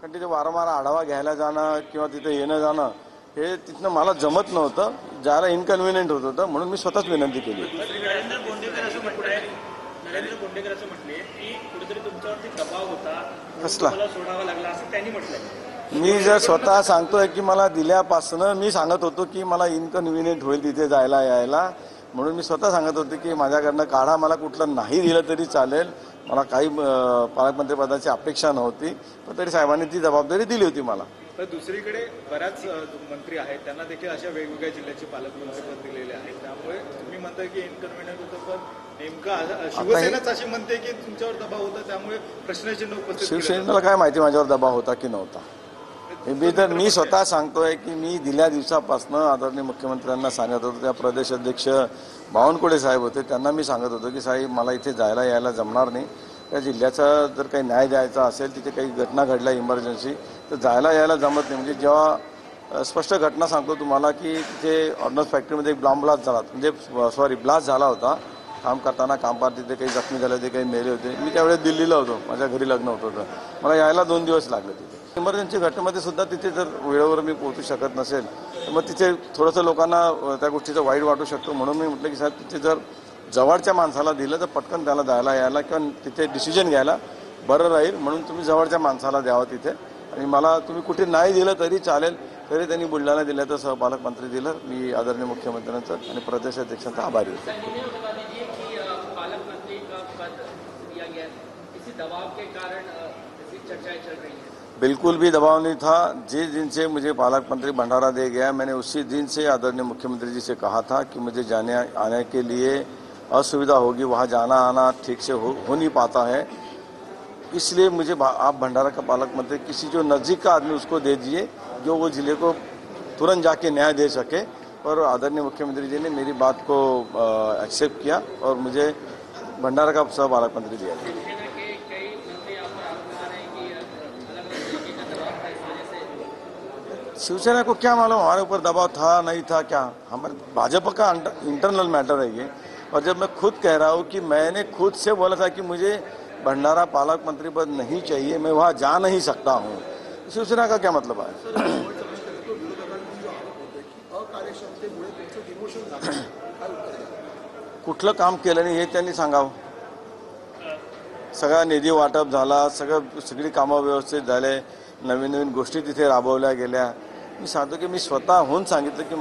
कारण तिथे वारंवार आढावा घ्यायला जाणं किंवा तिथे येणं जाणं हे तिथनं मला जमत नव्हतं, ज्याला इनकन्व्हिनियंट होत होतं, म्हणून मी स्वतःच विनंती केली. नरेंद्र बोंडेकर असं म्हटले की कुठेतरी तुमच्यावरती दबाव होता, कसला? मला सोडावा लागला असं त्यांनी म्हटलंय. मी जर स्वतः सांगतोय की मला दिल्यापासनं मी सांगत होतो की मला इनकन्व्हिनियंट होईल तिथे जायला यायला, म्हणून मी स्वतः सांगत होते की माझ्याकडनं काढा, मला कुठलं नाही दिलं तरी चालेल, मला काही पालकमंत्रीपदाची अपेक्षा नव्हती, पण तरी साहेबांनी ती जबाबदारी दिली होती मला. तर दुसरीकडे बऱ्याच मंत्री आहेत, त्यांना देखील अशा वेगवेगळ्या जिल्ह्याचे पालकमंत्रीपद दिलेले आहेत, त्यामुळे तुम्ही म्हणताय की इनकन्व्हिनियंट होतं, पण नेमका शिवसेनाच अशी म्हणते की तुमच्यावर दबाव होता, त्यामुळे प्रश्नचिन्ह उपस्थित. शिवसेनेला काय माहिती माझ्यावर दबाव होता की नव्हता. मी स्वतः सांगतोय की मी दिल्या दिवसापासून आदरणीय मुख्यमंत्र्यांना सांगत होतो, त्या प्रदेश अध्यक्ष बावनकुळे साहेब होते, त्यांना मी सांगत होतो की साहेब मला इथे जायला यायला जमणार नाही, त्या जिल्ह्याचा जर काही न्याय द्यायचा असेल, तिथे काही घटना घडल्या इमर्जन्सी, तर जायला यायला जमत नाही. म्हणजे जेव्हा स्पष्ट घटना सांगतो तुम्हाला की तिथे ऑर्डनन्स फॅक्टरीमध्ये एक ब्लास्ट झाला होता, काम करताना कामगार तिथे काही जखमी झाले होते, काही मेले होते. मी त्यावेळेस दिल्लीला होतो, माझ्या घरी लग्न होतं, तर मला यायला 2 दिवस लागले. तिथे इमर्जन्सी घटनेमध्ये सुद्धा तिथे जर वेळेवर मी पोहोचू शकत नसेल तर मग तिथे थोडंसं लोकांना त्या गोष्टीचं वाईट वाटू शकतो, म्हणून मी म्हटलं की साहेब तिथे जर जवळच्या माणसाला दिलं तर पटकन त्याला जायला यायला किंवा तिथे डिसिजन घ्यायला बरं राहील, म्हणून तुम्ही जवळच्या माणसाला द्यावं तिथे, आणि मला तुम्ही कुठे नाही दिलं तरी चालेल, तरी त्यांनी बुलढाणा जिल्ह्याचं सहपालकमंत्री दिलं. मी आदरणीय मुख्यमंत्र्यांचं आणि प्रदेशाध्यक्षांचा आभारी होतो. बिल्कुल भी दबाव नहीं था. जिस दिन से मुझे पालक मंत्री भंडारा दे गया, मैंने उसी दिन से आदरणीय मुख्यमंत्री जी से कहा था कि मुझे जाने आने के लिए असुविधा होगी, वहाँ जाना आना ठीक से हो नहीं पाता है, इसलिए मुझे आप भंडारा का पालक मंत्री किसी जो नज़दीक का आदमी उसको दे दीजिए, जो वो जिले को तुरंत जाके न्याय दे सके. और आदरणीय मुख्यमंत्री जी ने मेरी बात को एक्सेप्ट किया और मुझे भंडारा का सह पालक मंत्री दिया गया. शिवसेना को क्या मालूम हमारे ऊपर दबाव था नहीं था, क्या हमारे भाजपा का इंटरनल मैटर है ये. और जब मैं खुद कह रहा हूँ कि मैंने खुद से बोला था कि मुझे भंडारा पालक मंत्री पद नहीं चाहिए, मैं वहाँ जा नहीं सकता हूँ, शिवसेना का क्या मतलब है? कुठलं काम केलं नाही हे त्यांनी सांगावं. सगळा निधी वाटप झाला, सगळी कामं व्यवस्थित झाले, नवीन नवीन गोष्टी तिथे राबवल्या गेल्या. मी सांगतो की मी स्वतःहून सांगितलं की